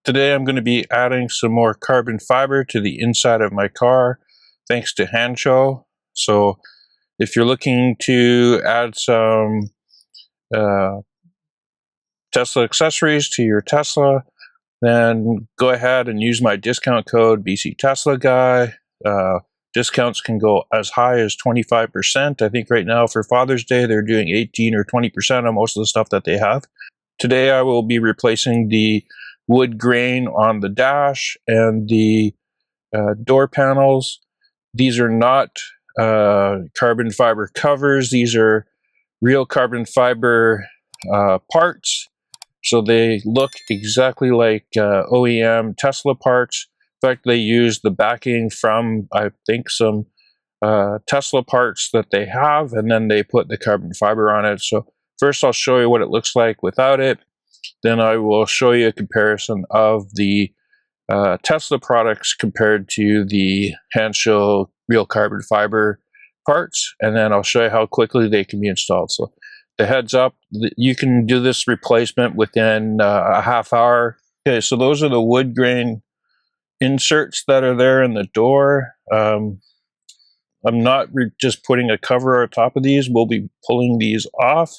Today I'm going to be adding some more carbon fiber to the inside of my car thanks to Hansshow. So if you're looking to add some Tesla accessories to your Tesla, then go ahead and use my discount code BC Tesla Guy. Discounts can go as high as 25%. I think right now for Father's Day they're doing 18 or 20% on most of the stuff that they have. Today I will be replacing the wood grain on the dash and the door panels. These are not carbon fiber covers. These are real carbon fiber parts. So they look exactly like OEM Tesla parts. In fact, they use the backing from, I think, some Tesla parts that they have, and then they put the carbon fiber on it. So first I'll show you what it looks like without it. Then I will show you a comparison of the Tesla products compared to the Hansshow real carbon fiber parts, and then I'll show you how quickly they can be installed. So the heads up, you can do this replacement within a half hour. Okay, so those are the wood grain inserts that are there in the door. I'm not just putting a cover on top of these. We'll be pulling these off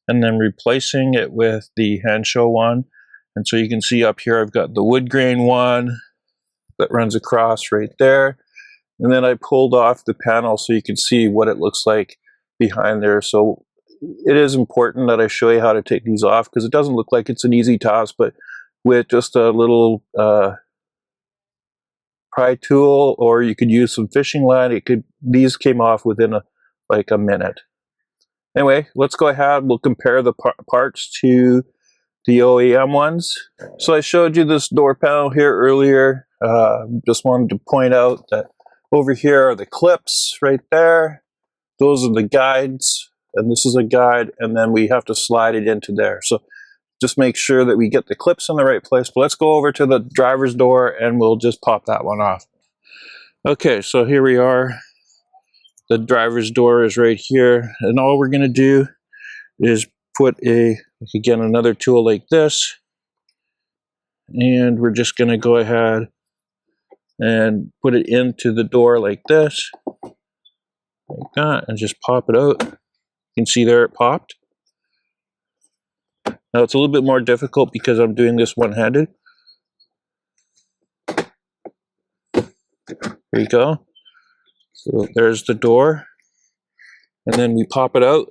and then replacing it with the Hansshow one. And so you can see up here I've got the wood grain one that runs across right there. And then I pulled off the panel so you can see what it looks like behind there. So it is important that I show you how to take these off, because it doesn't look like it's an easy task, but with just a little pry tool, or you could use some fishing line, these came off within like a minute. Anyway, let's go ahead. We'll compare the parts to the OEM ones. So I showed you this door panel here earlier. Just wanted to point out that over here are the clips right there. Those are the guides, and this is a guide, and then we have to slide it into there. So just make sure that we get the clips in the right place. But let's go over to the driver's door and we'll just pop that one off. Okay, so here we are. The driver's door is right here, and all we're going to do is put again another tool like this, and we're just going to go ahead and put it into the door like this, like that, and just pop it out. You can see there it popped. Now it's a little bit more difficult because I'm doing this one-handed. There you go. So there's the door, and then we pop it out.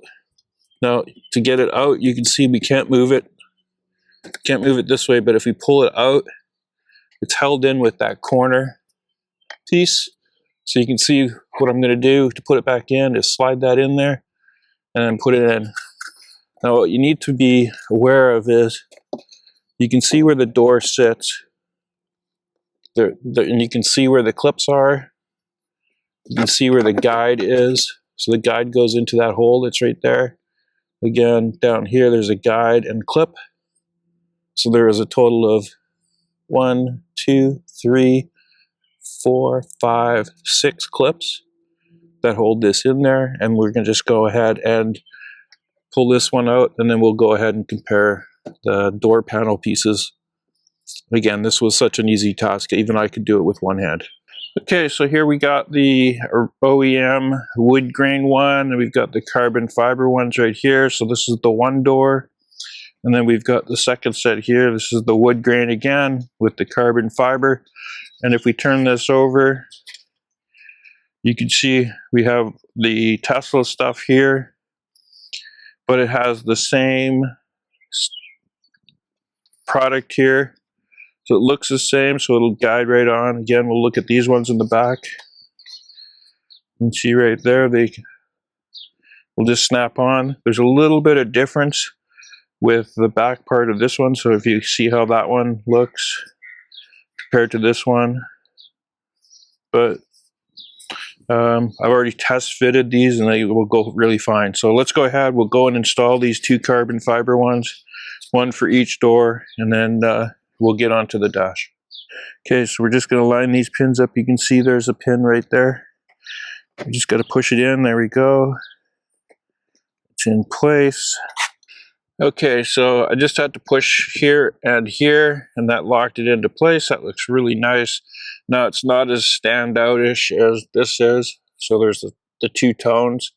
Now to get it out, you can see we can't move it. Can't move it this way, but if we pull it out, it's held in with that corner piece. So you can see what I'm going to do to put it back in is slide that in there and then put it in. Now what you need to be aware of is you can see where the door sits there, and you can see where the clips are. You can see where the guide is. So the guide goes into that hole that's right there. Again, down here there's a guide and clip. So there is a total of 1, 2, 3, 4, 5, 6 clips that hold this in there, and we're going to just go ahead and pull this one out, and then we'll go ahead and compare the door panel pieces. Again, this was such an easy task, even I could do it with one hand. Okay, so here we got the OEM wood grain one, and we've got the carbon fiber ones right here. So this is the one door, and then we've got the second set here. This is the wood grain again with the carbon fiber. And if we turn this over, you can see we have the Tesla stuff here, but it has the same product here. So it looks the same, so it'll guide right on. Again, we'll look at these ones in the back. You can see right there, they will just snap on. There's a little bit of difference with the back part of this one. So if you see how that one looks compared to this one. But I've already test fitted these and they will go really fine. So let's go ahead, we'll go and install these 2 carbon fiber ones, one for each door, and then we'll get onto the dash. Okay, so we're just going to line these pins up. You can see there's a pin right there. We just got to push it in. There we go. It's in place. Okay, so I just had to push here, and that locked it into place. That looks really nice. Now it's not as standoutish as this is. So there's the two tones.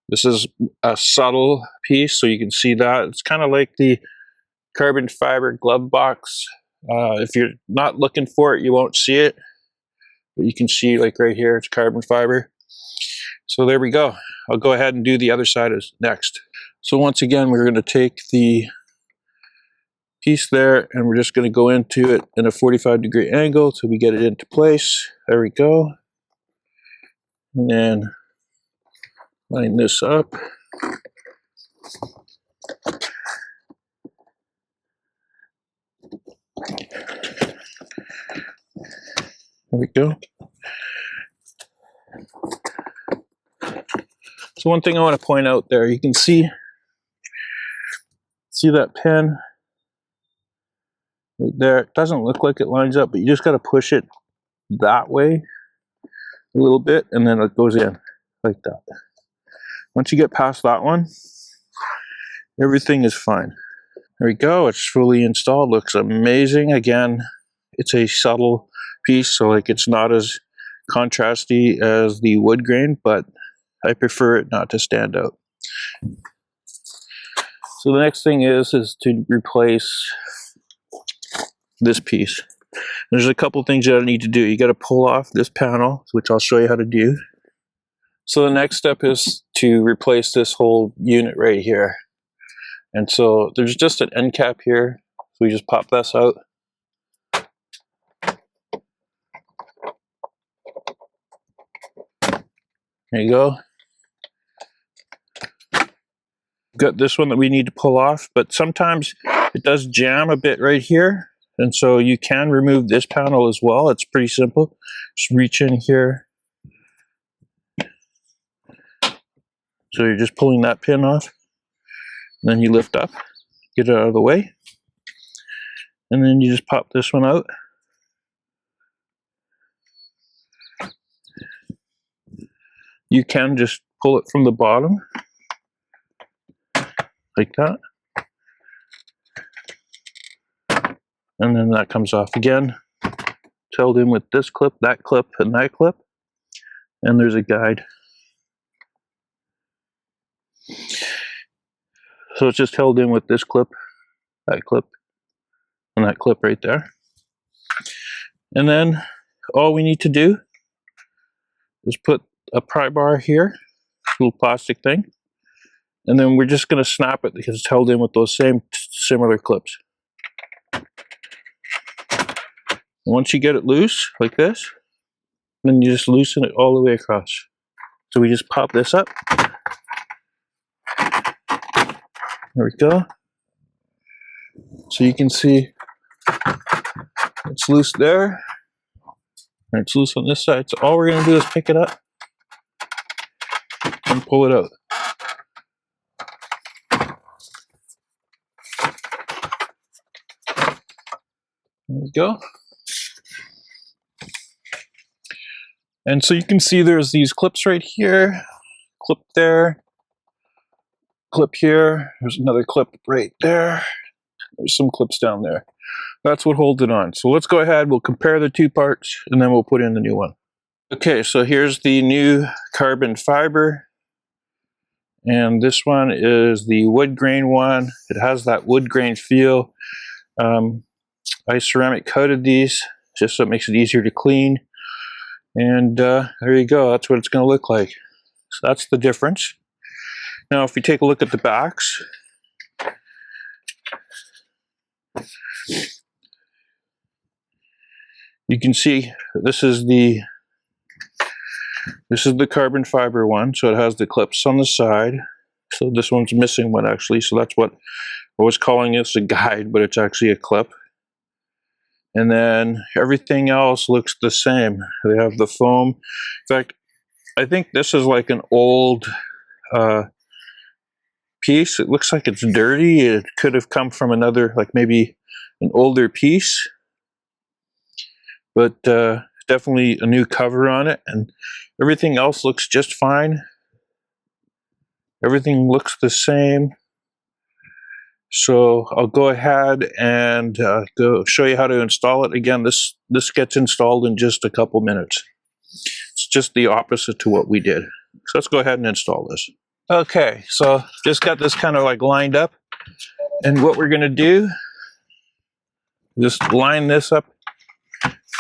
This is a subtle piece, so you can see that. It's kind of like the carbon fiber glove box. If you're not looking for it, you won't see it. But you can see, like right here, it's carbon fiber. So there we go. I'll go ahead and do the other side next. So once again, we're going to take the piece there, and we're just going to go into it in a 45-degree angle till we get it into place. There we go. And then line this up. There we go. So one thing I want to point out there, you can see that pin right there. It doesn't look like it lines up, but you just got to push it that way a little bit, and then it goes in like that. Once you get past that one, everything is fine. There we go. It's fully installed. Looks amazing. Again, it's a subtle piece, so like it's not as contrasty as the wood grain, but I prefer it not to stand out. So the next thing is to replace this piece. There's a couple things that I need to do. You got to pull off this panel, which I'll show you how to do. So the next step is to replace this whole unit right here. And so there's just an end cap here. So we just pop this out. There you go. Got this one that we need to pull off, but sometimes it does jam a bit right here. And so you can remove this panel as well. It's pretty simple. Just reach in here. So you're just pulling that pin off. And then you lift up, get it out of the way. And then you just pop this one out. You can just pull it from the bottom, like that. And then that comes off again. It's held in with this clip, and that clip. And there's a guide. So it's just held in with this clip, and that clip right there. And then all we need to do is put a pry bar here, little plastic thing. And then we're just going to snap it because it's held in with those same similar clips. Once you get it loose, like this, then you just loosen it all the way across. So we just pop this up. There we go. So you can see it's loose there, and it's loose on this side. So all we're going to do is pick it up and pull it out. There we go. And so you can see there's these clips right here, clip there, clip here, there's another clip right there, there's some clips down there. That's what holds it on. So let's go ahead, we'll compare the two parts, and then we'll put in the new one. Okay, so here's the new carbon fiber, and this one is the wood grain one. It has that wood grain feel. I ceramic coated these just so it makes it easier to clean. And there you go, that's what it's going to look like. So that's the difference. Now if we take a look at the backs, you can see this is the carbon fiber one, so it has the clips on the side. So this one's missing one actually, so that's what I was calling this a guide, but it's actually a clip. And then everything else looks the same. They have the foam. In fact, I think this is like an old piece. It looks like it's dirty. It could have come from another, like maybe an older piece. But definitely a new cover on it. And everything else looks just fine. Everything looks the same. So I'll go ahead and go show you how to install it. Again, this gets installed in just a couple minutes. It's just the opposite to what we did. So let's go ahead and install this. Okay, so just got this kind of like lined up. And what we're gonna do, just line this up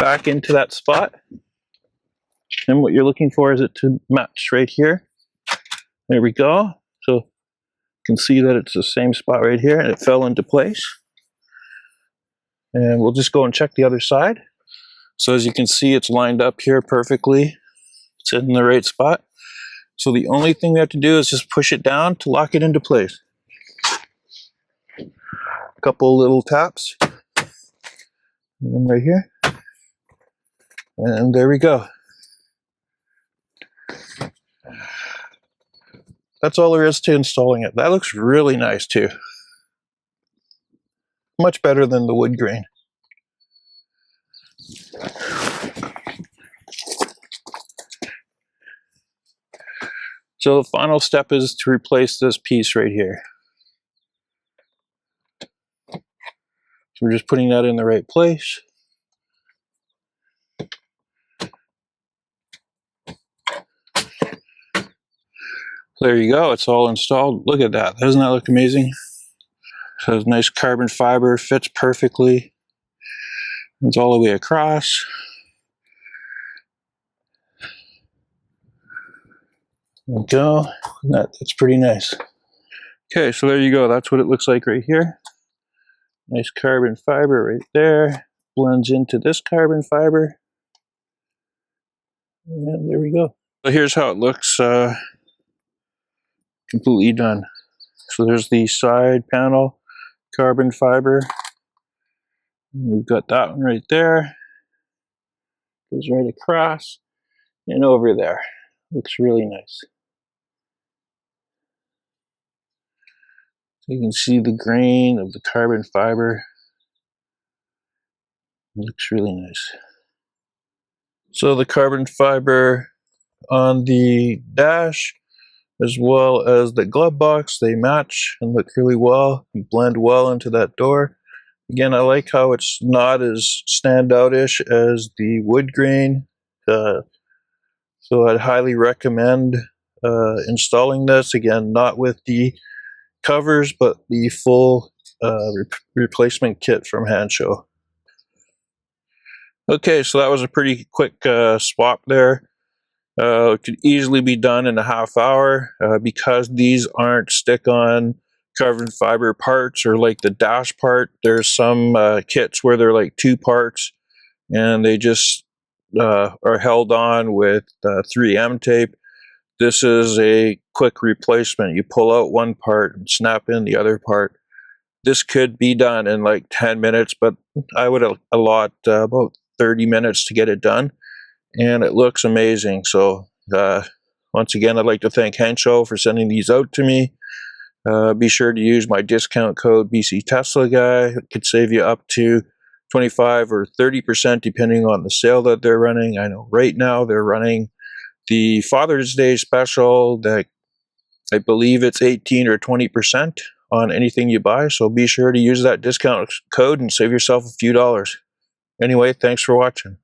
back into that spot. And what you're looking for is it to match right here. There we go. So you can see that it's the same spot right here and it fell into place. And we'll just go and check the other side. So as you can see, it's lined up here perfectly. It's in the right spot. So the only thing we have to do is just push it down to lock it into place. A couple little taps. And right here. And there we go. That's all there is to installing it. That looks really nice too. Much better than the wood grain. So the final step is to replace this piece right here. So we're just putting that in the right place. There you go, it's all installed. Look at that, doesn't that look amazing? So it's nice carbon fiber, fits perfectly. It's all the way across. There we go, that's pretty nice. Okay, so there you go, that's what it looks like right here. Nice carbon fiber right there. Blends into this carbon fiber. And there we go. So here's how it looks completely done. So there's the side panel, carbon fiber. We've got that one right there. Goes right across and over there. Looks really nice. So you can see the grain of the carbon fiber. Looks really nice. So the carbon fiber on the dash as well as the glove box, they match and look really well and blend well into that door. Again, I like how it's not as standout-ish as the wood grain. So I'd highly recommend installing this. Again, not with the covers, but the full replacement kit from Hansshow. Okay, so that was a pretty quick swap there. It could easily be done in a half hour because these aren't stick-on carbon fiber parts or like the dash part. There's some kits where they're like 2 parts and they just are held on with 3M tape. This is a quick replacement. You pull out one part and snap in the other part. This could be done in like 10 minutes, but I would allot about 30 minutes to get it done. And it looks amazing. So once again, I'd like to thank Hansshow for sending these out to me. Be sure to use my discount code BC Tesla Guy. It could save you up to 25 or 30% depending on the sale that they're running. I know right now they're running the Father's Day special that I believe it's 18 or 20% on anything you buy. So be sure to use that discount code and save yourself a few dollars. Anyway, thanks for watching.